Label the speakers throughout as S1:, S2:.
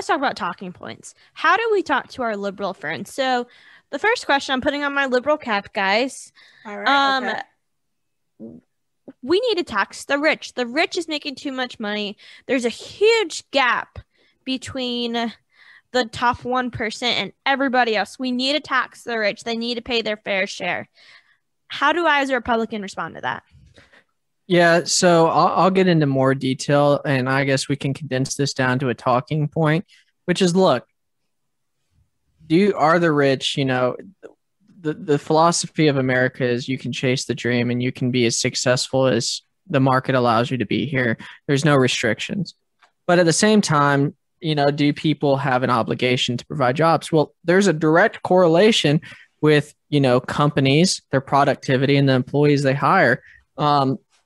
S1: let's talk about talking points. How do we talk to our liberal friends? So the first question, I'm putting on my liberal cap, guys.
S2: All right. Okay.
S1: We need to tax the rich. The rich is making too much money. There's a huge gap between the top 1% and everybody else. We need to tax the rich. They need to pay their fair share. How do I, as a Republican, respond to that?
S3: Yeah, so I'll get into more detail, and I guess we can condense this down to a talking point, which is, look, are the rich, the philosophy of America is you can chase the dream and you can be as successful as the market allows you to be here. There's no restrictions. But at the same time, do people have an obligation to provide jobs? Well, there's a direct correlation with, companies, their productivity, and the employees they hire.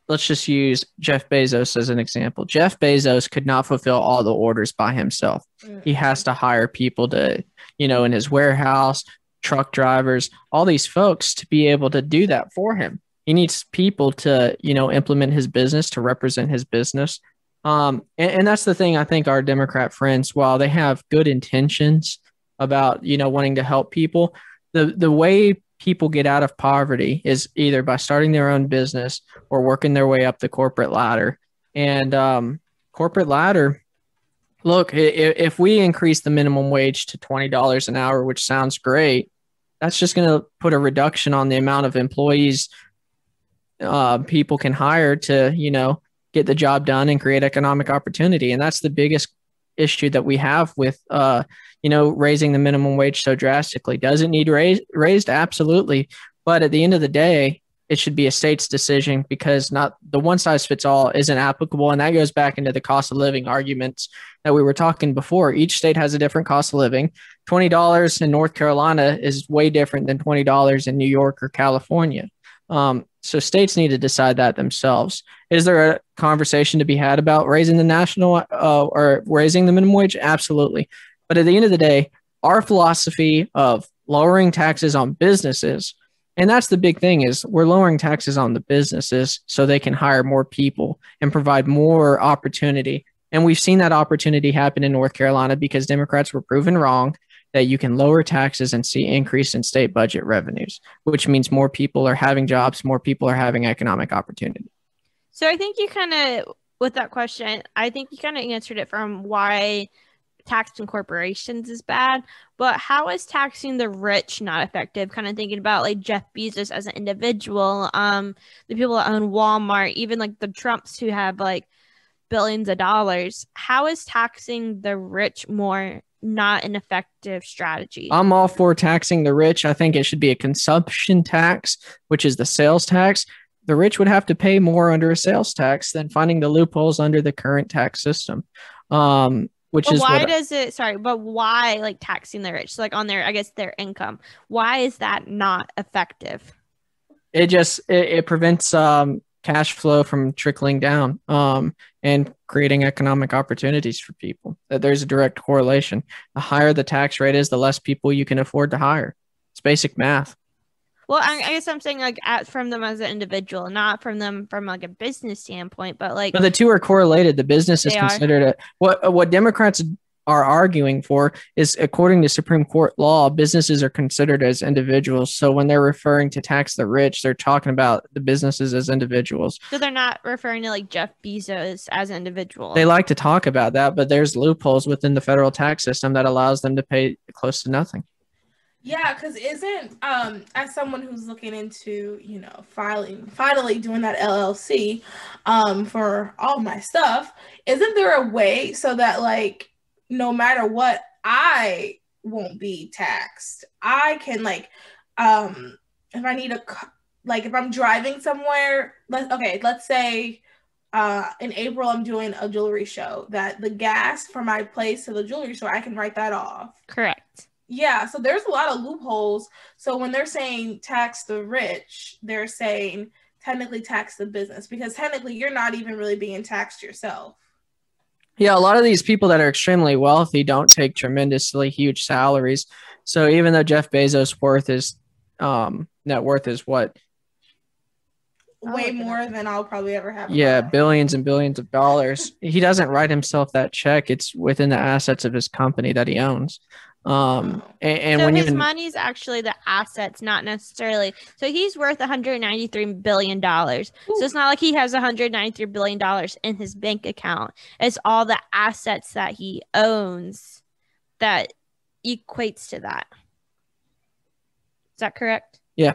S3: Let's just use Jeff Bezos as an example. Jeff Bezos could not fulfill all the orders by himself. He has to hire people to, in his warehouse, truck drivers, all these folks to be able to do that for him. He needs people to, implement his business, to represent his business. And that's the thing. I think our Democrat friends, while they have good intentions about, wanting to help people, the way people get out of poverty is either by starting their own business or working their way up the corporate ladder. And corporate ladder, look, if we increase the minimum wage to $20 an hour, which sounds great, that's just going to put a reduction on the amount of employees people can hire to, get the job done and create economic opportunity. And that's the biggest issue that we have with, raising the minimum wage so drastically. Does it need raised? Absolutely. But at the end of the day, it should be a state's decision, because not the one size fits all isn't applicable. And that goes back into the cost of living arguments that we were talking before. Each state has a different cost of living. $20 in North Carolina is way different than $20 in New York or California. So states need to decide that themselves. Is there a conversation to be had about raising the national or raising the minimum wage? Absolutely. But at the end of the day, our philosophy of lowering taxes on businesses, and that's the big thing, is we're lowering taxes on the businesses so they can hire more people and provide more opportunity. And we've seen that opportunity happen in North Carolina because Democrats were proven wrong that you can lower taxes and see increase in state budget revenues, which means more people are having jobs, more people are having economic opportunity.
S1: So I think you kind of, with that question, I think you kind of answered it from why taxing corporations is bad, but how is taxing the rich not effective? Kind of thinking about like Jeff Bezos as an individual, the people that own Walmart, even like the Trumps who have like billions of dollars. How is taxing the rich more not an effective strategy?
S3: I'm all for taxing the rich. I think it should be a consumption tax, which is the sales tax. The rich would have to pay more under a sales tax than finding the loopholes under the current tax system.
S1: But why like taxing the rich? So like on their, I guess, their income. Why is that not effective?
S3: It prevents cash flow from trickling down and creating economic opportunities for people. There's a direct correlation. The higher the tax rate is, the less people you can afford to hire. It's basic math.
S1: Well, I guess I'm saying like from them as an individual, not from them from like a business standpoint, but like.
S3: But the two are correlated. The business is considered what Democrats are arguing for is, according to Supreme Court law, businesses are considered as individuals. So when they're referring to tax the rich, they're talking about the businesses as individuals.
S1: So they're not referring to like Jeff Bezos as an individual.
S3: They like to talk about that, but there's loopholes within the federal tax system that allows them to pay close to nothing.
S2: Yeah, because as someone who's looking into, finally doing that LLC for all my stuff, isn't there a way so that like, no matter what, I won't be taxed? I can like, if I need if I'm driving somewhere, let's say in April, I'm doing a jewelry show, that the gas for my place to the jewelry store, I can write that off.
S1: Correct.
S2: Yeah, so there's a lot of loopholes. So when they're saying tax the rich, they're saying technically tax the business, because technically you're not even really being taxed yourself.
S3: Yeah, a lot of these people that are extremely wealthy don't take tremendously huge salaries. So even though Jeff Bezos' net worth is what?
S2: way more than I'll probably ever have.
S3: Yeah, billions and billions of dollars. He doesn't write himself that check. It's within the assets of his company that he owns. And
S1: so
S3: when
S1: his money is actually the assets, not necessarily. So he's worth $193 billion. So it's not like he has $193 billion in his bank account. It's all the assets that he owns that equates to that. Is that correct?
S3: Yeah.